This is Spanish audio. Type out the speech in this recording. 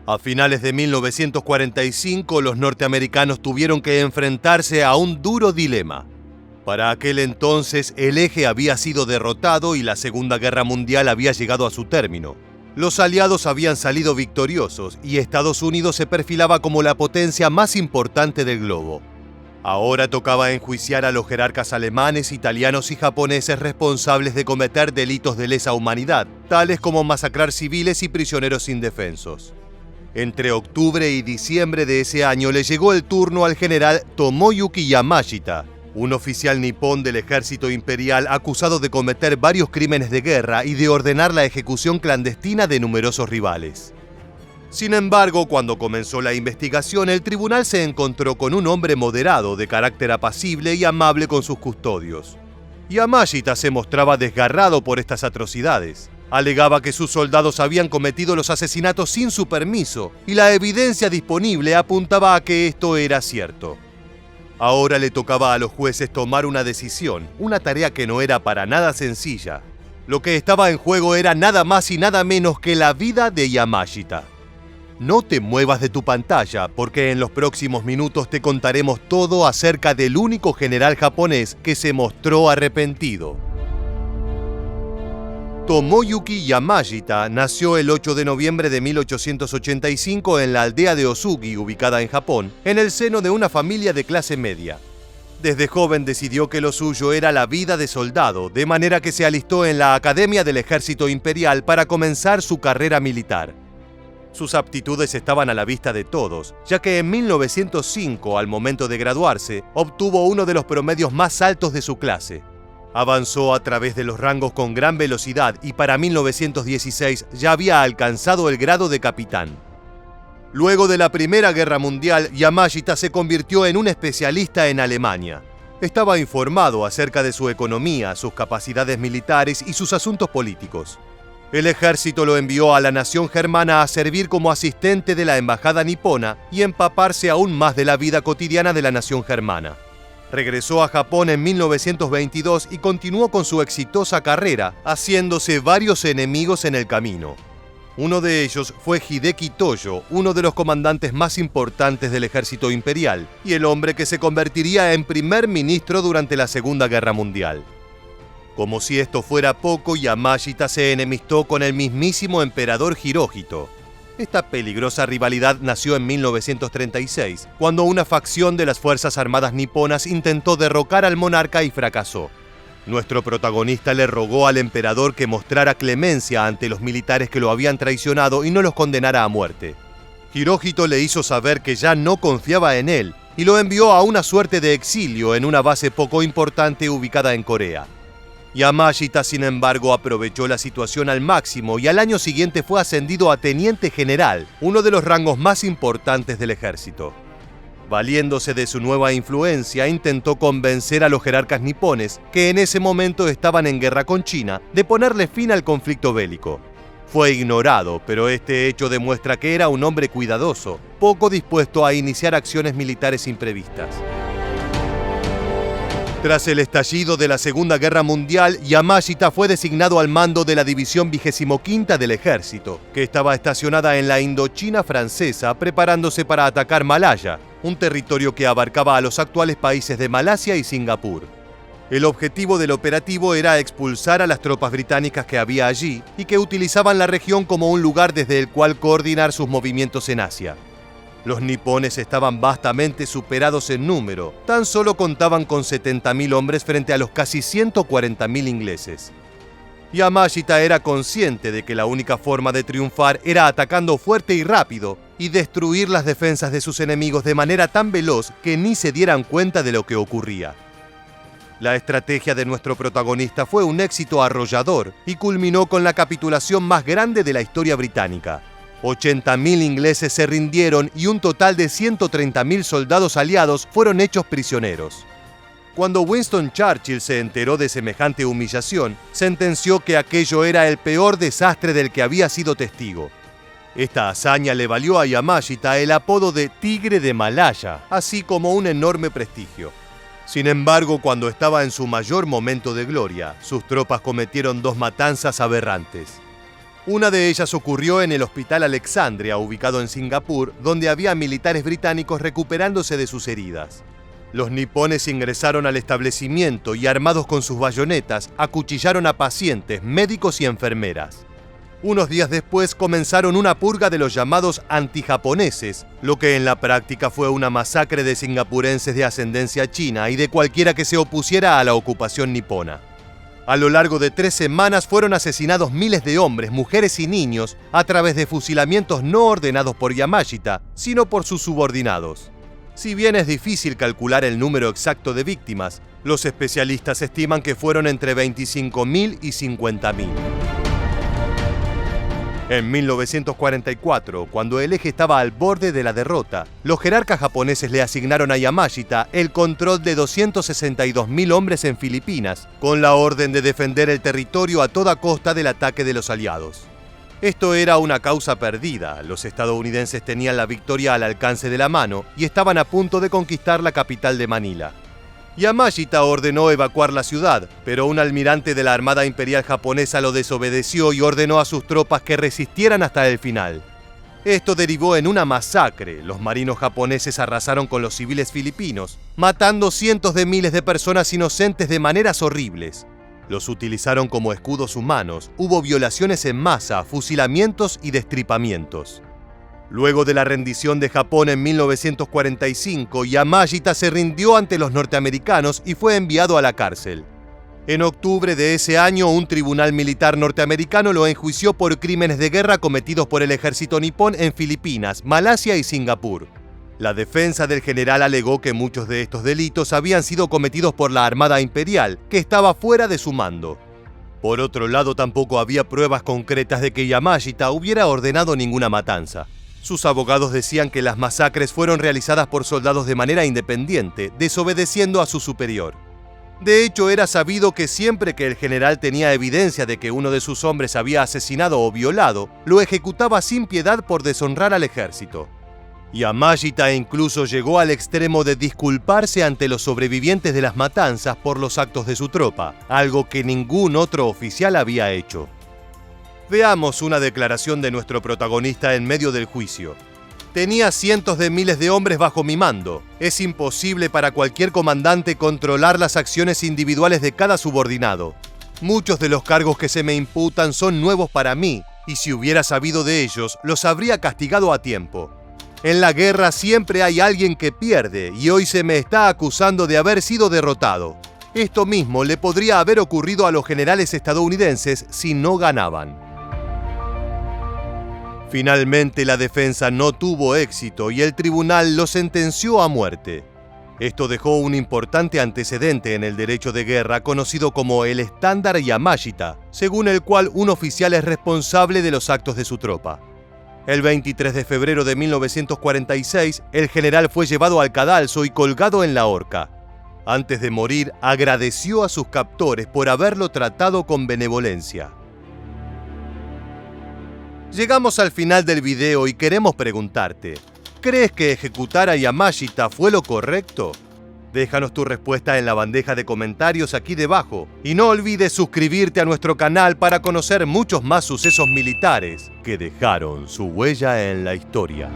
A finales de 1945, los norteamericanos tuvieron que enfrentarse a un duro dilema. Para aquel entonces, el eje había sido derrotado y la Segunda Guerra Mundial había llegado a su término. Los aliados habían salido victoriosos y Estados Unidos se perfilaba como la potencia más importante del globo. Ahora tocaba enjuiciar a los jerarcas alemanes, italianos y japoneses responsables de cometer delitos de lesa humanidad, tales como masacrar civiles y prisioneros indefensos. Entre octubre y diciembre de ese año le llegó el turno al general Tomoyuki Yamashita, un oficial nipón del ejército imperial acusado de cometer varios crímenes de guerra y de ordenar la ejecución clandestina de numerosos rivales. Sin embargo, cuando comenzó la investigación, el tribunal se encontró con un hombre moderado, de carácter apacible y amable con sus custodios. Yamashita se mostraba desgarrado por estas atrocidades. Alegaba que sus soldados habían cometido los asesinatos sin su permiso, y la evidencia disponible apuntaba a que esto era cierto. Ahora le tocaba a los jueces tomar una decisión, una tarea que no era para nada sencilla. Lo que estaba en juego era nada más y nada menos que la vida de Yamashita. No te muevas de tu pantalla, porque en los próximos minutos te contaremos todo acerca del único general japonés que se mostró arrepentido. Tomoyuki Yamashita nació el 8 de noviembre de 1885 en la aldea de Osugi, ubicada en Japón, en el seno de una familia de clase media. Desde joven decidió que lo suyo era la vida de soldado, de manera que se alistó en la Academia del Ejército Imperial para comenzar su carrera militar. Sus aptitudes estaban a la vista de todos, ya que en 1905, al momento de graduarse, obtuvo uno de los promedios más altos de su clase. Avanzó a través de los rangos con gran velocidad y para 1916 ya había alcanzado el grado de capitán. Luego de la Primera Guerra Mundial, Yamashita se convirtió en un especialista en Alemania. Estaba informado acerca de su economía, sus capacidades militares y sus asuntos políticos. El ejército lo envió a la nación germana a servir como asistente de la embajada nipona y empaparse aún más de la vida cotidiana de la nación germana. Regresó a Japón en 1922 y continuó con su exitosa carrera, haciéndose varios enemigos en el camino. Uno de ellos fue Hideki Toyo, uno de los comandantes más importantes del ejército imperial, y el hombre que se convertiría en primer ministro durante la Segunda Guerra Mundial. Como si esto fuera poco, Yamashita se enemistó con el mismísimo emperador Hirohito. Esta peligrosa rivalidad nació en 1936, cuando una facción de las Fuerzas Armadas niponas intentó derrocar al monarca y fracasó. Nuestro protagonista le rogó al emperador que mostrara clemencia ante los militares que lo habían traicionado y no los condenara a muerte. Hirohito le hizo saber que ya no confiaba en él y lo envió a una suerte de exilio en una base poco importante ubicada en Corea. Yamashita, sin embargo, aprovechó la situación al máximo y al año siguiente fue ascendido a teniente general, uno de los rangos más importantes del ejército. Valiéndose de su nueva influencia, intentó convencer a los jerarcas nipones, que en ese momento estaban en guerra con China, de ponerle fin al conflicto bélico. Fue ignorado, pero este hecho demuestra que era un hombre cuidadoso, poco dispuesto a iniciar acciones militares imprevistas. Tras el estallido de la Segunda Guerra Mundial, Yamashita fue designado al mando de la División 25ª del Ejército, que estaba estacionada en la Indochina francesa preparándose para atacar Malaya, un territorio que abarcaba a los actuales países de Malasia y Singapur. El objetivo del operativo era expulsar a las tropas británicas que había allí y que utilizaban la región como un lugar desde el cual coordinar sus movimientos en Asia. Los nipones estaban vastamente superados en número, tan solo contaban con 70.000 hombres frente a los casi 140.000 ingleses. Yamashita era consciente de que la única forma de triunfar era atacando fuerte y rápido y destruir las defensas de sus enemigos de manera tan veloz que ni se dieran cuenta de lo que ocurría. La estrategia de nuestro protagonista fue un éxito arrollador y culminó con la capitulación más grande de la historia británica. 80.000 ingleses se rindieron y un total de 130.000 soldados aliados fueron hechos prisioneros. Cuando Winston Churchill se enteró de semejante humillación, sentenció que aquello era el peor desastre del que había sido testigo. Esta hazaña le valió a Yamashita el apodo de Tigre de Malaya, así como un enorme prestigio. Sin embargo, cuando estaba en su mayor momento de gloria, sus tropas cometieron dos matanzas aberrantes. Una de ellas ocurrió en el Hospital Alexandria, ubicado en Singapur, donde había militares británicos recuperándose de sus heridas. Los nipones ingresaron al establecimiento y, armados con sus bayonetas, acuchillaron a pacientes, médicos y enfermeras. Unos días después comenzaron una purga de los llamados antijaponeses, lo que en la práctica fue una masacre de singapurenses de ascendencia china y de cualquiera que se opusiera a la ocupación nipona. A lo largo de 3 semanas fueron asesinados miles de hombres, mujeres y niños a través de fusilamientos no ordenados por Yamashita, sino por sus subordinados. Si bien es difícil calcular el número exacto de víctimas, los especialistas estiman que fueron entre 25.000 y 50.000. En 1944, cuando el eje estaba al borde de la derrota, los jerarcas japoneses le asignaron a Yamashita el control de 262.000 hombres en Filipinas, con la orden de defender el territorio a toda costa del ataque de los aliados. Esto era una causa perdida. Los estadounidenses tenían la victoria al alcance de la mano y estaban a punto de conquistar la capital de Manila. Yamashita ordenó evacuar la ciudad, pero un almirante de la Armada Imperial japonesa lo desobedeció y ordenó a sus tropas que resistieran hasta el final. Esto derivó en una masacre. Los marinos japoneses arrasaron con los civiles filipinos, matando cientos de miles de personas inocentes de maneras horribles. Los utilizaron como escudos humanos, hubo violaciones en masa, fusilamientos y destripamientos. Luego de la rendición de Japón en 1945, Yamashita se rindió ante los norteamericanos y fue enviado a la cárcel. En octubre de ese año, un tribunal militar norteamericano lo enjuició por crímenes de guerra cometidos por el ejército nipón en Filipinas, Malasia y Singapur. La defensa del general alegó que muchos de estos delitos habían sido cometidos por la Armada Imperial, que estaba fuera de su mando. Por otro lado, tampoco había pruebas concretas de que Yamashita hubiera ordenado ninguna matanza. Sus abogados decían que las masacres fueron realizadas por soldados de manera independiente, desobedeciendo a su superior. De hecho, era sabido que siempre que el general tenía evidencia de que uno de sus hombres había asesinado o violado, lo ejecutaba sin piedad por deshonrar al ejército. Yamashita incluso llegó al extremo de disculparse ante los sobrevivientes de las matanzas por los actos de su tropa, algo que ningún otro oficial había hecho. Veamos una declaración de nuestro protagonista en medio del juicio. Tenía cientos de miles de hombres bajo mi mando. Es imposible para cualquier comandante controlar las acciones individuales de cada subordinado. Muchos de los cargos que se me imputan son nuevos para mí, y si hubiera sabido de ellos, los habría castigado a tiempo. En la guerra siempre hay alguien que pierde, y hoy se me está acusando de haber sido derrotado. Esto mismo le podría haber ocurrido a los generales estadounidenses si no ganaban. Finalmente, la defensa no tuvo éxito y el tribunal lo sentenció a muerte. Esto dejó un importante antecedente en el derecho de guerra conocido como el estándar Yamashita, según el cual un oficial es responsable de los actos de su tropa. El 23 de febrero de 1946, el general fue llevado al cadalso y colgado en la horca. Antes de morir, agradeció a sus captores por haberlo tratado con benevolencia. Llegamos al final del video y queremos preguntarte, ¿crees que ejecutar a Yamashita fue lo correcto? Déjanos tu respuesta en la bandeja de comentarios aquí debajo y no olvides suscribirte a nuestro canal para conocer muchos más sucesos militares que dejaron su huella en la historia.